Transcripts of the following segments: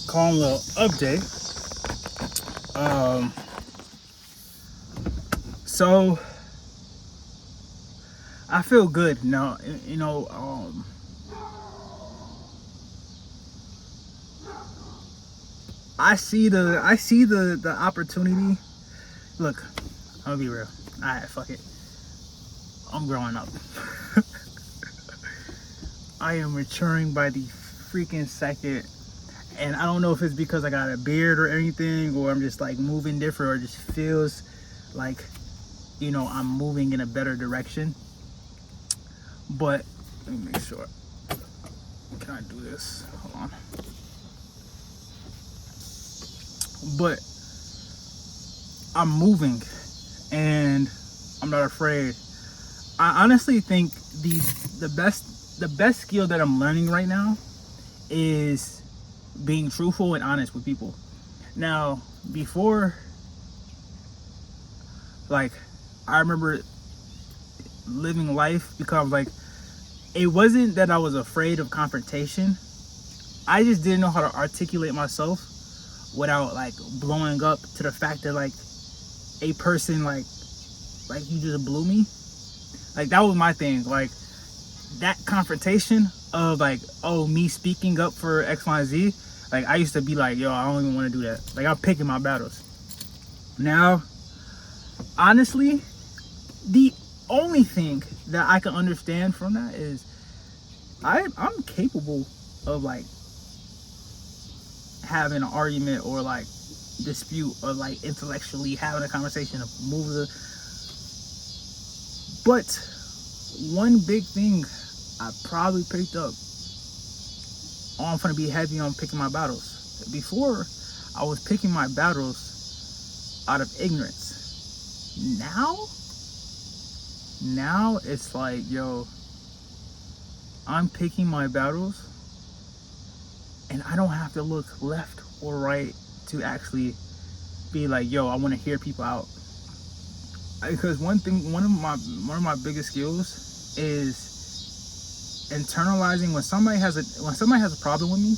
calling a little update. Um, so I feel good now. I see the opportunity. Look, I'm gonna be real. Alright, fuck it. I'm growing up. I am maturing by the freaking second. And I don't know if it's because I got a beard or anything, or I'm just like moving different, or it just feels like, I'm moving in a better direction. But let me make sure. Can I do this? Hold on. But I'm moving and I'm not afraid. I honestly think the best skill that I'm learning right now is being truthful and honest with people. Now, before, like, I remember living life because, like, it wasn't that I was afraid of confrontation. I just didn't know how to articulate myself without, like, blowing up to the fact that, like, a person, like you just blew me. Like, that was my thing. Like, that confrontation of, like, oh, me speaking up for X, Y, and Z. Like, I used to be like, yo, I don't even want to do that. Like, I'm picking my battles. Now, honestly, the only thing that I can understand from that is I'm capable of, like, having an argument or, like, dispute or, like, intellectually having a conversation of moving. But one big thing I probably picked up, I'm gonna be heavy on picking my battles. Before, I was picking my battles out of ignorance. Now it's like, yo, I'm picking my battles and I don't have to look left or right to actually be like, yo, I want to hear people out. Because one of my biggest skills is internalizing when somebody has a problem with me.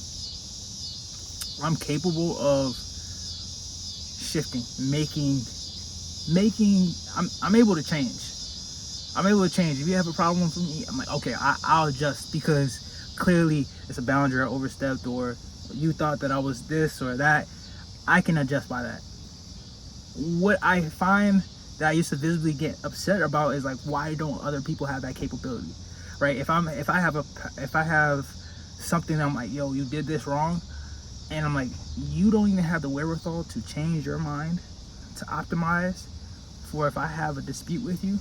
I'm capable of shifting, making. I'm able to change. I'm able to change. If you have a problem with me, I'm like, okay, I'll adjust, because clearly it's a boundary I overstepped, or you thought that I was this or that. I can adjust by that. What I find that I used to visibly get upset about is, like, why don't other people have that capability, right? If I have something that I'm like, yo, you did this wrong, and I'm like, you don't even have the wherewithal to change your mind to optimize for if I have a dispute with you,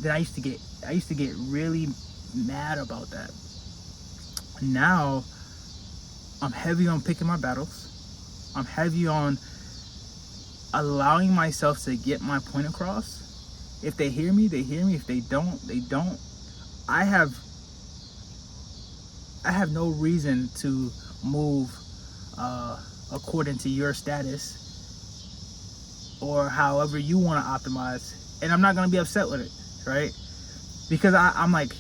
then I used to get really mad about that. Now I'm heavy on picking my battles. I'm heavy on allowing myself to get my point across. If they hear me, they hear me. If they don't, they don't. I have no reason to move according to your status or however you want to optimize, and I'm not gonna be upset with it, right? Because I'm like,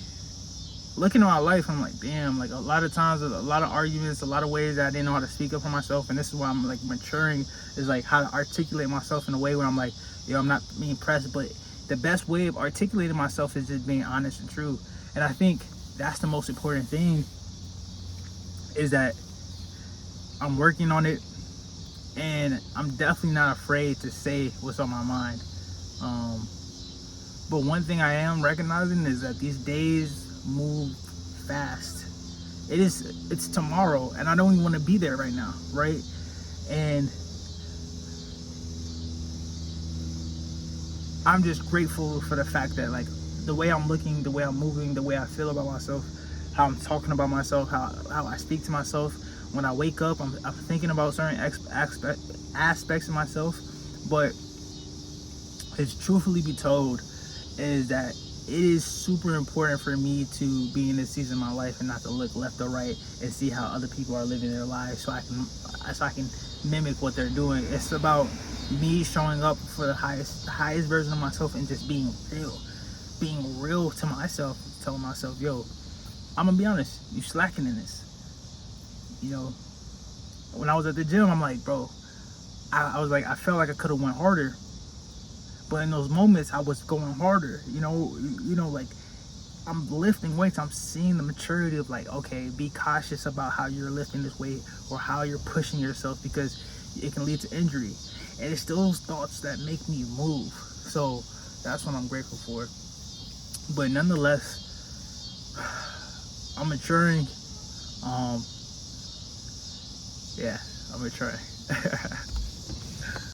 looking at my life, I'm like, damn, like, a lot of times, a lot of arguments, a lot of ways that I didn't know how to speak up for myself. And this is why I'm, like, maturing, is, like, how to articulate myself in a way where I'm like, yo, I'm not being pressed, but the best way of articulating myself is just being honest and true. And I think that's the most important thing, is that I'm working on it, and I'm definitely not afraid to say what's on my mind. But one thing I am recognizing is that these days move fast. It's tomorrow, and I don't even want to be there right now, right? And I'm just grateful for the fact that, like, the way I'm looking, the way I'm moving, the way I feel about myself, how I'm talking about myself, how I speak to myself. When I wake up, I'm thinking about certain aspects of myself. But it's truthfully be told, is that it is super important for me to be in this season of my life and not to look left or right and see how other people are living their lives, so I can mimic what they're doing. It's about me showing up for the highest version of myself and just being real to myself, telling myself, yo, I'm gonna be honest, you slacking in this. You know, when I was at the gym, I'm like, bro, I was like, I felt like I could have went harder, but in those moments, I was going harder. Like I'm lifting weights. I'm seeing the maturity of like, okay, be cautious about how you're lifting this weight or how you're pushing yourself because it can lead to injury. And it's those thoughts that make me move. So that's what I'm grateful for. But nonetheless, I'm maturing. Yeah, I'm maturing.